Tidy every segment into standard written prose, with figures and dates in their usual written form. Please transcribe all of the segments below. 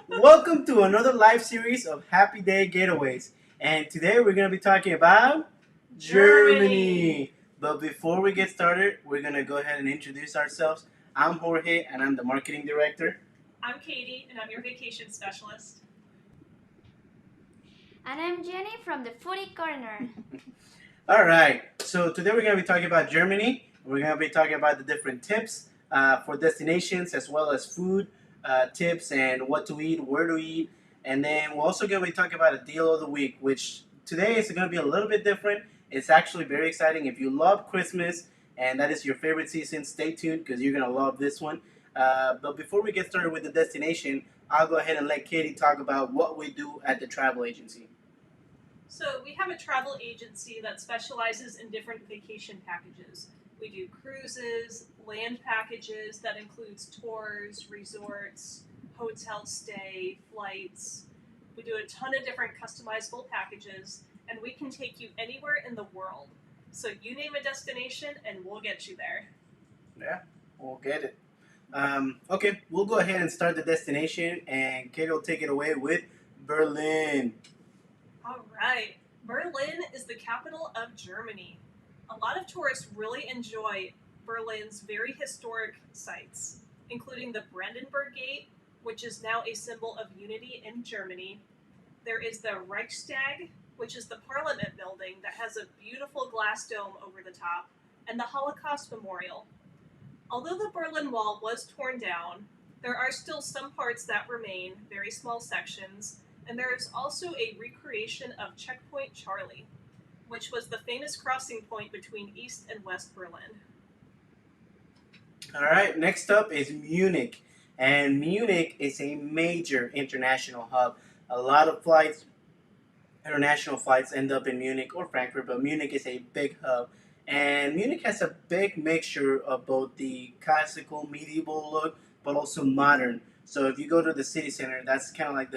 Welcome to another live series of Happy Day Getaways. And today we're going to be talking about Germany. But before we get started, we're going to go ahead and introduce ourselves. I'm Jorge and I'm the marketing director. I'm Katie, and I'm your vacation specialist. And I'm Jenny from the Foodie Corner. All right, so today we're going to be talking about Germany. We're going to be talking about the different tips for destinations as well as food tips and what to eat, where to eat. And then we're also going to be talking about a deal of the week, which today is going to be a little bit different. It's actually very exciting. If you love Christmas and that is your favorite season, stay tuned because you're going to love this one. But before we get started with the destination, I'll go ahead and let Katie talk about what we do at the travel agency. So, we have a travel agency that specializes in different vacation packages. We do cruises, land packages that includes tours, resorts, hotel stay, flights. We do a ton of different customizable packages, and we can take you anywhere in the world. So, you name a destination, and we'll get you there. Yeah, we'll get it. Okay, we'll go ahead and start the destination, and Katie will take it away with Berlin. All right. Berlin is the capital of Germany. A lot of tourists really enjoy Berlin's very historic sites, including the Brandenburg Gate, which is now a symbol of unity in Germany. There is the Reichstag, which is the parliament building that has a beautiful glass dome over the top, and the Holocaust Memorial. Although the Berlin Wall was torn down, there are still some parts that remain, very small sections, and there is also a recreation of Checkpoint Charlie, which was the famous crossing point between East and West Berlin. All right, next up is Munich. And Munich is a major international hub. A lot of flights, international flights, end up in Munich or Frankfurt, but Munich is a big hub. And Munich has a big mixture of both the classical medieval look, but also modern. So if you go to the city center, that's kind of like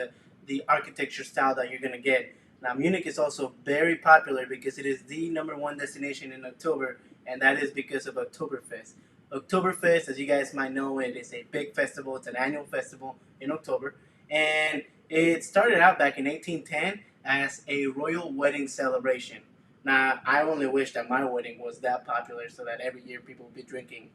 the architecture style that you're going to get. Now, Munich is also very popular because it is the number one destination in October, and that is because of Oktoberfest. Oktoberfest, as you guys might know, it is a big festival. It's an annual festival in October, and it started out back in 1810 as a royal wedding celebration. Now, I only wish that my wedding was that popular so that every year people would be drinking.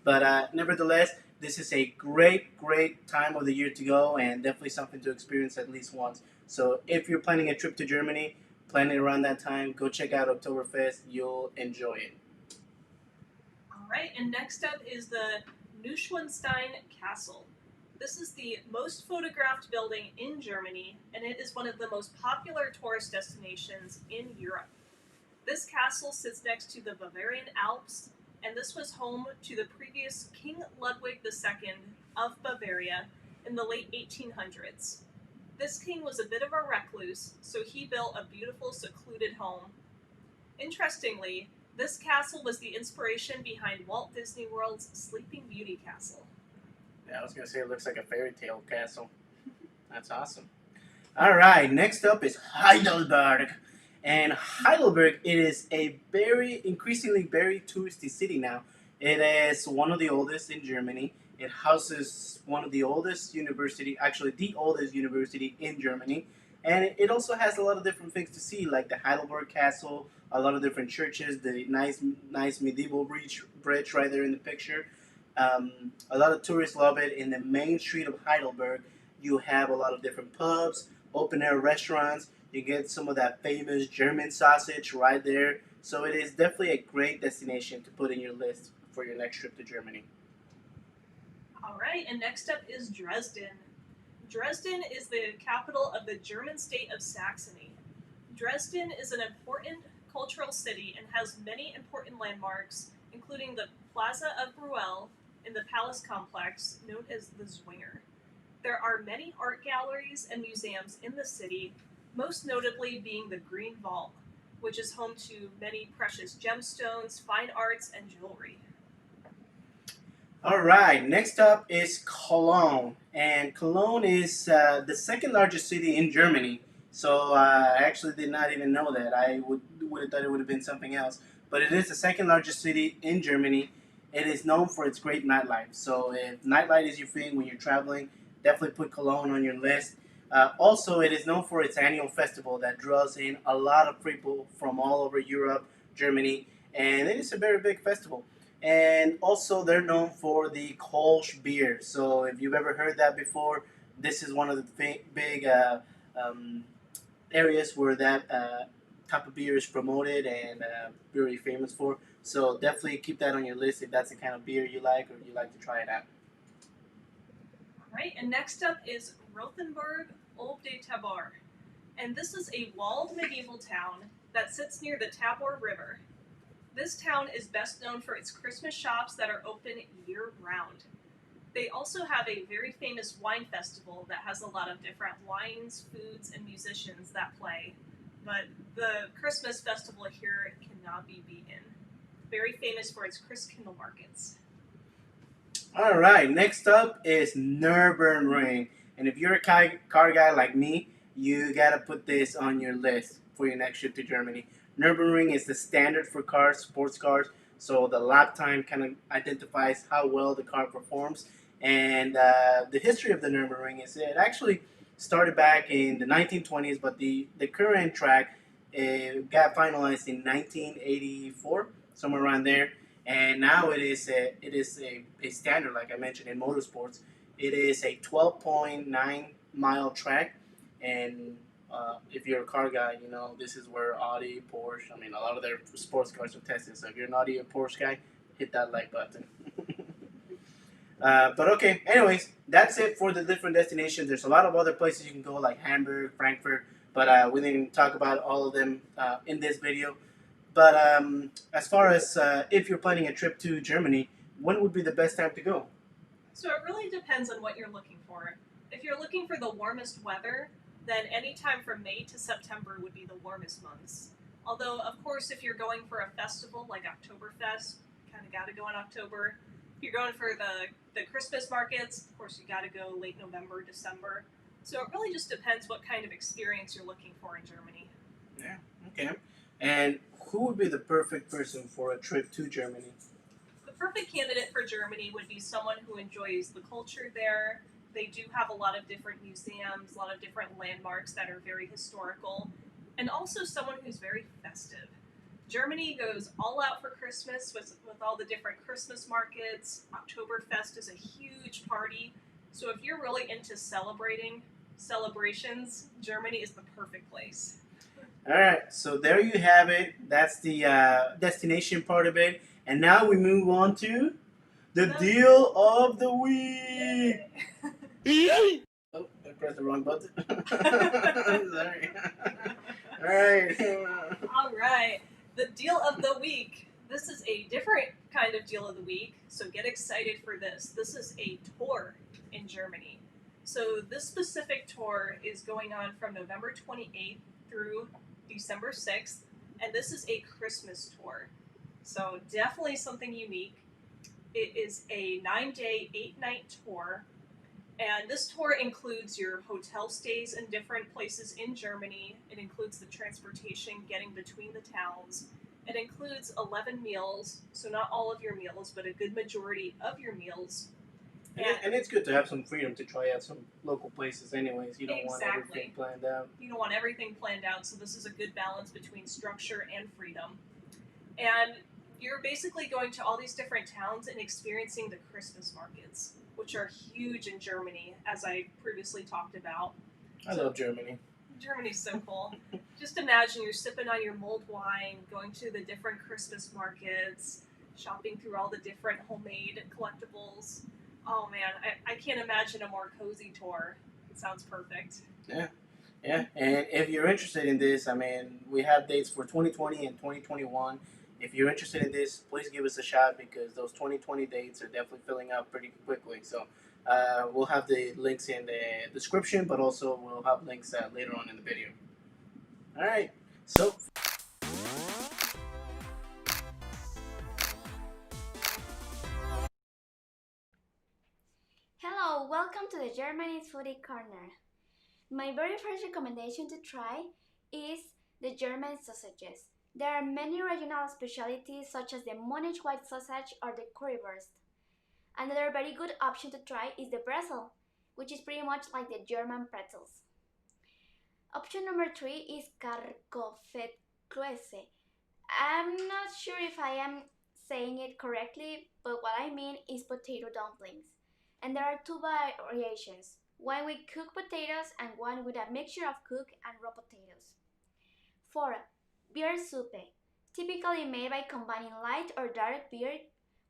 But nevertheless, this is a great, great time of the year to go and definitely something to experience at least once. So if you're planning a trip to Germany, plan it around that time, go check out Oktoberfest. You'll enjoy it. All right, and next up is the Neuschwanstein Castle. This is the most photographed building in Germany, and it is one of the most popular tourist destinations in Europe. This castle sits next to the Bavarian Alps, and this was home to the previous King Ludwig II of Bavaria in the late 1800s. This king was a bit of a recluse, so he built a beautiful, secluded home. Interestingly, this castle was the inspiration behind Walt Disney World's Sleeping Beauty Castle. Yeah, I was going to say it looks like a fairy tale castle. That's awesome. All right, next up is Heidelberg. And Heidelberg, it is a increasingly very touristy city now. It is one of the oldest in Germany. It houses one of the oldest university, actually the oldest university in Germany. And it also has a lot of different things to see, like the Heidelberg Castle, a lot of different churches, the nice medieval bridge right there in the picture. A lot of tourists love it. In the main street of Heidelberg, you have a lot of different pubs, open air restaurants. You get some of that famous German sausage right there. So it is definitely a great destination to put in your list for your next trip to Germany. All right, and next up is Dresden. Dresden is the capital of the German state of Saxony. Dresden is an important cultural city and has many important landmarks, including the Plaza of Brühl and the palace complex known as the Zwinger. There are many art galleries and museums in the city, most notably being the Green Vault, which is home to many precious gemstones, fine arts, and jewelry. All right, next up is Cologne. And Cologne is the second largest city in Germany. So I actually did not even know that. I would have thought it would have been something else. But it is the second largest city in Germany. It is known for its great nightlife. So if nightlife is your thing when you're traveling, definitely put Cologne on your list. Also, it is known for its annual festival that draws in a lot of people from all over Europe, Germany, and it is a very big festival. And also, they're known for the Kolsch beer. So, if you've ever heard that before, this is one of the big um, areas where that type of beer is promoted and very famous for. So, definitely keep that on your list if that's the kind of beer you like or you like to try it out. Right, and next up is Rothenburg Ob de Tabor. And this is a walled medieval town that sits near the Tabor River. This town is best known for its Christmas shops that are open year round. They also have a very famous wine festival that has a lot of different wines, foods, and musicians that play. But the Christmas festival here cannot be beaten. Very famous for its Christkindl markets. All right, next up is Nürburgring. And if you're a car guy like me, you gotta put this on your list for your next trip to Germany. Nürburgring is the standard for cars, sports cars. So the lap time kind of identifies how well the car performs. And the history of the Nürburgring is it actually started back in the 1920s, but the current track got finalized in 1984, somewhere around there. And now it is a standard, like I mentioned, in motorsports. It is a 12.9 mile track, and if you're a car guy, you know this is where Audi, Porsche, I mean, a lot of their sports cars are tested. So if you're an Audi or Porsche guy, hit that like button. But okay, anyways, that's it for the different destinations. There's a lot of other places you can go, like Hamburg, Frankfurt, but we didn't talk about all of them in this video. But as far as if you're planning a trip to Germany, when would be the best time to go? So it really depends on what you're looking for. If you're looking for the warmest weather, then any time from May to September would be the warmest months. Although, of course, if you're going for a festival like Oktoberfest, kind of got to go in October. If you're going for the Christmas markets, of course, you got to go late November, December. So it really just depends what kind of experience you're looking for in Germany. Yeah, okay. And who would be the perfect person for a trip to Germany? The perfect candidate for Germany would be someone who enjoys the culture there. They do have a lot of different museums, a lot of different landmarks that are very historical, and also someone who's very festive. Germany goes all out for Christmas with all the different Christmas markets. Oktoberfest is a huge party. So if you're really into celebrations, Germany is the perfect place. All right, so there you have it. That's the destination part of it. And now we move on to the deal of the week. Oh, I pressed the wrong button. Sorry. All right. All right. The deal of the week. This is a different kind of deal of the week, so get excited for this. This is a tour in Germany. So this specific tour is going on from November 28th through December 6th, and this is a Christmas tour. So definitely something unique. It is a 9-day, 8-night tour. And this tour includes your hotel stays in different places in Germany. It includes the transportation getting between the towns. It includes 11 meals, so not all of your meals, but a good majority of your meals. And it's good to have some freedom to try out some local places anyways. You don't want everything planned out. You don't want everything planned out, so this is a good balance between structure and freedom. And you're basically going to all these different towns and experiencing the Christmas markets, which are huge in Germany, as I previously talked about. I love Germany. Germany's so cool. Just imagine you're sipping on your mulled wine, going to the different Christmas markets, shopping through all the different homemade collectibles. Oh man, I can't imagine a more cozy tour. It sounds perfect. Yeah. Yeah, and if you're interested in this, I mean, we have dates for 2020 and 2021. If you're interested in this, please give us a shot because those 2020 dates are definitely filling up pretty quickly. So we'll have the links in the description, but also we'll have links later on in the video. All right, so Hello, welcome to the Germany's Foodie Corner. My very first recommendation to try is the German sausages. There are many regional specialties such as the Munich white sausage or the currywurst. Another very good option to try is the Bresel. which is pretty much like the German pretzels. Option number 3 is Kartoffelklöße. I'm not sure if I am saying it correctly, but what I mean is potato dumplings. And there are two variations, one with cooked potatoes and one with a mixture of cooked and raw potatoes. 4. Beer soup, typically made by combining light or dark beer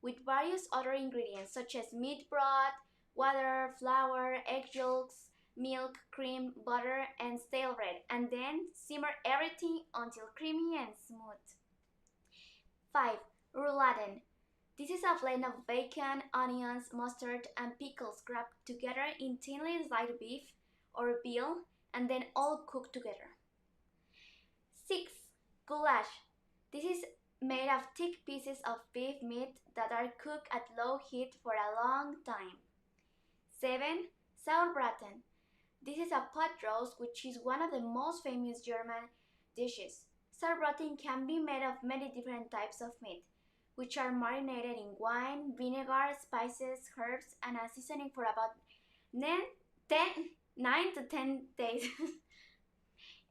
with various other ingredients such as meat broth, water, flour, egg yolks, milk, cream, butter, and stale bread, and then simmer everything until creamy and smooth. 5. Rouladen. This is a blend of bacon, onions, mustard, and pickles wrapped together in thinly sliced beef or veal and then all cooked together. 6. Goulash. This is made of thick pieces of beef meat that are cooked at low heat for a long time. 7. Sauerbraten. This is a pot roast which is one of the most famous German dishes. Sauerbraten can be made of many different types of meat, which are marinated in wine, vinegar, spices, herbs, and a seasoning for about 9 to 10 days.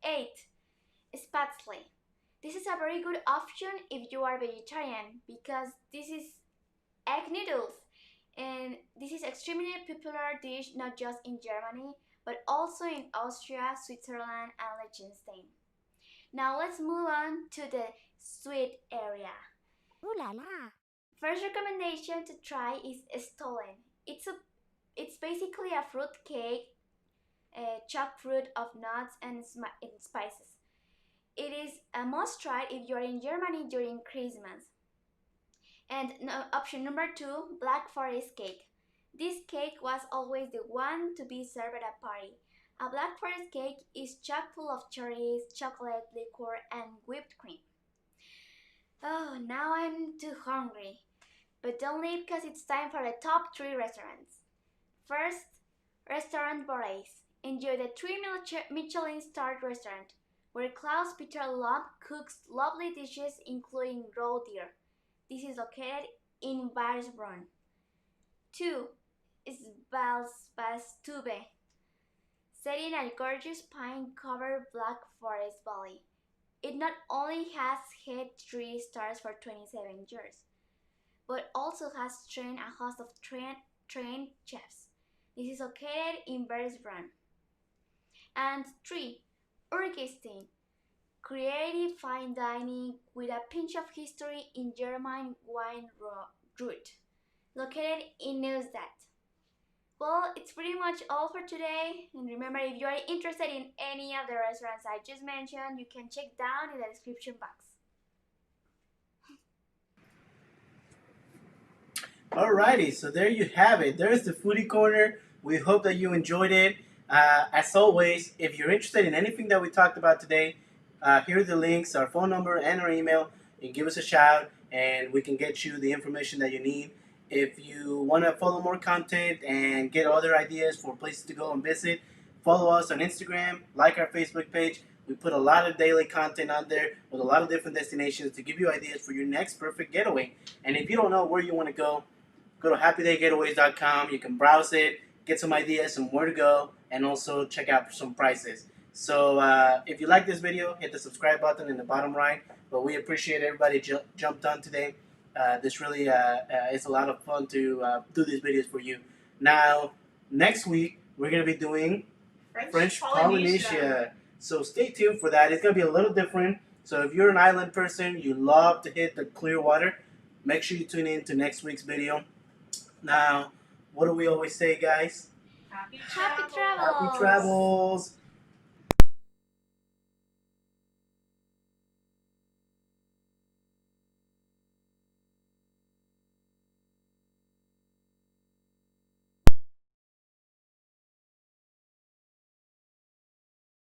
8. Spätzle. This is a very good option if you are vegetarian because this is egg noodles, and this is extremely popular dish not just in Germany but also in Austria, Switzerland, and Liechtenstein. Now let's move on to the sweet area. Ooh la la. First recommendation to try is Stollen. It's basically a fruit cake, chopped fruit of nuts and spices. It is a must try if you are in Germany during Christmas. And option number 2, Black Forest cake. This cake was always the one to be served at a party. A Black Forest cake is chock full of cherries, chocolate, liquor, and whipped cream. Oh, now I'm too hungry. But don't leave because it's time for the top 3 restaurants. First, Restaurant Bareiss. Enjoy the 3 Michelin starred restaurant, where Klaus-Peter Lumpp cooks lovely dishes including raw deer. This is located in Wolfsburg. 2 is Schwarzwaldstube, set in a gorgeous pine-covered Black Forest valley. It not only has had 3 stars for 27 years, but also has trained a host of trained chefs. This is located in Wolfsburg. And 3. Urgestein, creative fine dining with a pinch of history in German wine route, located in Neustadt. Well, it's pretty much all for today. And remember, if you are interested in any of the restaurants I just mentioned, you can check down in the description box. Alrighty, so there you have it. There's the Foodie Corner. We hope that you enjoyed it. As always, if you're interested in anything that we talked about today, here are the links, our phone number, and our email. You can give us a shout, and we can get you the information that you need. If you want to follow more content and get other ideas for places to go and visit, follow us on Instagram, like our Facebook page. We put a lot of daily content on there with a lot of different destinations to give you ideas for your next perfect getaway. And if you don't know where you want to go to happydaygetaways.com. You can browse it, get some ideas on where to go, and also check out some prices. So if you like this video, hit the subscribe button in the bottom right. But we appreciate everybody jumped on today. This really is a lot of fun to do these videos for you. Now, next week, we're going to be doing French Polynesia. So stay tuned for that. It's going to be a little different. So if you're an island person, you love to hit the clear water, make sure you tune in to next week's video. Now, what do we always say, guys? Happy Happy travels. travels! Happy travels!